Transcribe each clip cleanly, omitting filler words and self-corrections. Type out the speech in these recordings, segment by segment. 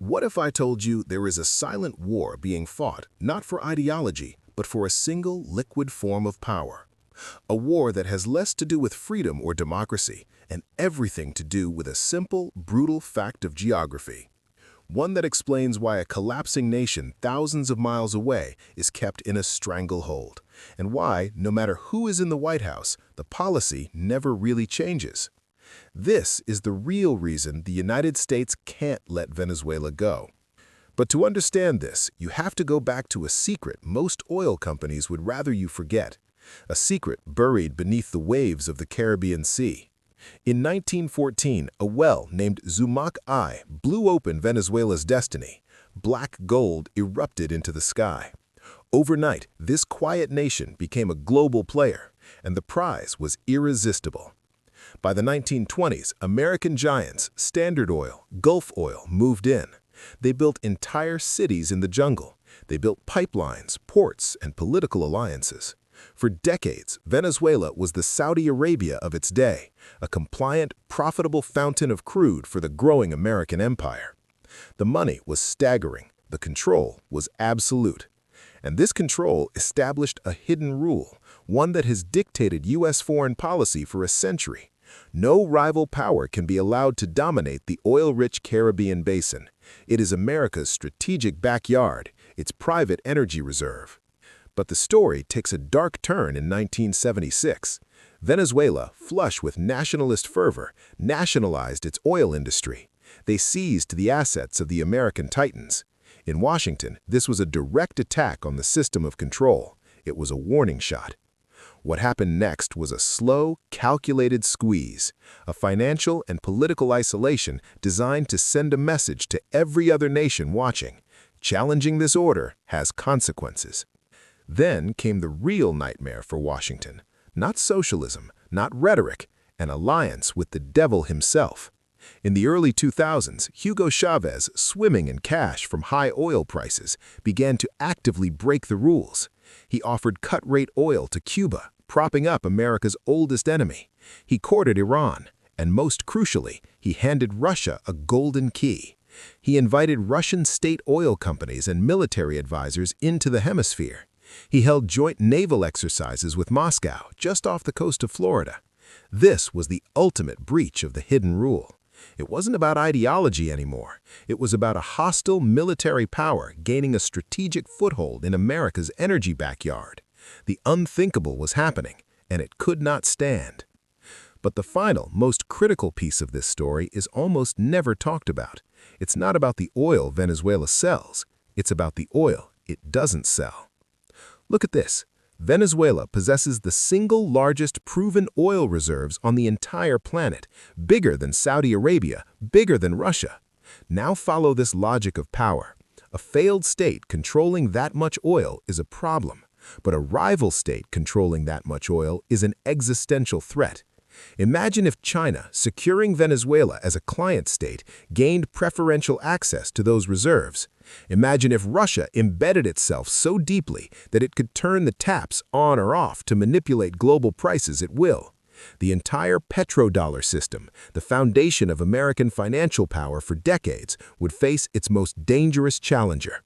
What if I told you there is a silent war being fought, not for ideology, but for a single liquid form of power? A war that has less to do with freedom or democracy and everything to do with a simple, brutal fact of geography. One that explains why a collapsing nation thousands of miles away is kept in a stranglehold, and why, no matter who is in the White House, the policy never really changes. This is the real reason the United States can't let Venezuela go. But to understand this, you have to go back to a secret most oil companies would rather you forget, a secret buried beneath the waves of the Caribbean Sea. In 1914, a well named Zumac I blew open Venezuela's destiny. Black gold erupted into the sky. Overnight, this quiet nation became a global player, and the prize was irresistible. By the 1920s, American giants, Standard Oil, Gulf Oil, moved in. They built entire cities in the jungle. They built pipelines, ports, and political alliances. For decades, Venezuela was the Saudi Arabia of its day, a compliant, profitable fountain of crude for the growing American empire. The money was staggering. The control was absolute. And this control established a hidden rule, one that has dictated U.S. foreign policy for a century. No rival power can be allowed to dominate the oil-rich Caribbean basin. It is America's strategic backyard, its private energy reserve. But the story takes a dark turn in 1976. Venezuela, flush with nationalist fervor, nationalized its oil industry. They seized the assets of the American titans. In Washington, this was a direct attack on the system of control. It was a warning shot. What happened next was a slow, calculated squeeze, a financial and political isolation designed to send a message to every other nation watching. Challenging this order has consequences. Then came the real nightmare for Washington. Not socialism, not rhetoric, an alliance with the devil himself. In the early 2000s, Hugo Chávez, swimming in cash from high oil prices, began to actively break the rules. He offered cut-rate oil to Cuba, propping up America's oldest enemy. He courted Iran, and most crucially, he handed Russia a golden key. He invited Russian state oil companies and military advisors into the hemisphere. He held joint naval exercises with Moscow, just off the coast of Florida. This was the ultimate breach of the hidden rule. It wasn't about ideology anymore. It was about a hostile military power gaining a strategic foothold in America's energy backyard. The unthinkable was happening, and it could not stand. But the final, most critical piece of this story is almost never talked about. It's not about the oil Venezuela sells. It's about the oil it doesn't sell. Look at this. Venezuela possesses the single largest proven oil reserves on the entire planet, bigger than Saudi Arabia, bigger than Russia. Now follow this logic of power. A failed state controlling that much oil is a problem, but a rival state controlling that much oil is an existential threat. Imagine if China, securing Venezuela as a client state, gained preferential access to those reserves. Imagine if Russia embedded itself so deeply that it could turn the taps on or off to manipulate global prices at will. The entire petrodollar system, the foundation of American financial power for decades, would face its most dangerous challenger.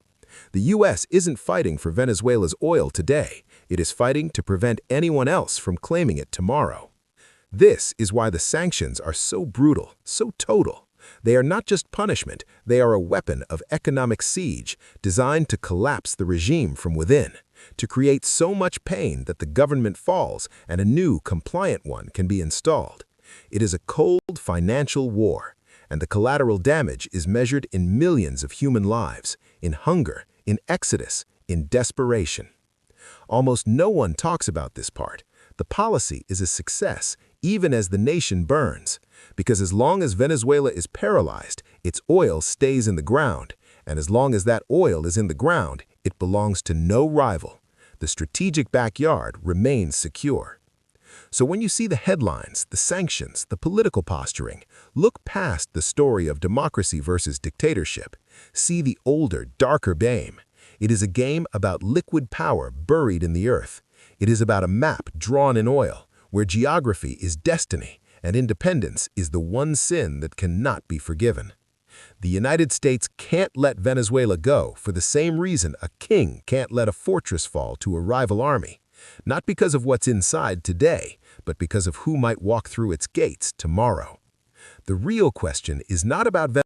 The U.S. isn't fighting for Venezuela's oil today. It is fighting to prevent anyone else from claiming it tomorrow. This is why the sanctions are so brutal, so total. They are not just punishment, they are a weapon of economic siege designed to collapse the regime from within, to create so much pain that the government falls and a new, compliant one can be installed. It is a cold financial war, and the collateral damage is measured in millions of human lives, in hunger, in exodus, in desperation. Almost no one talks about this part. The policy is a success, even as the nation burns, because as long as Venezuela is paralyzed, its oil stays in the ground, and as long as that oil is in the ground, it belongs to no rival. The strategic backyard remains secure. So when you see the headlines, the sanctions, the political posturing, look past the story of democracy versus dictatorship. See the older, darker game. It is a game about liquid power buried in the earth. It is about a map drawn in oil, where geography is destiny and independence is the one sin that cannot be forgiven. The United States can't let Venezuela go for the same reason a king can't let a fortress fall to a rival army. Not because of what's inside today, but because of who might walk through its gates tomorrow. The real question is not about Venezuela.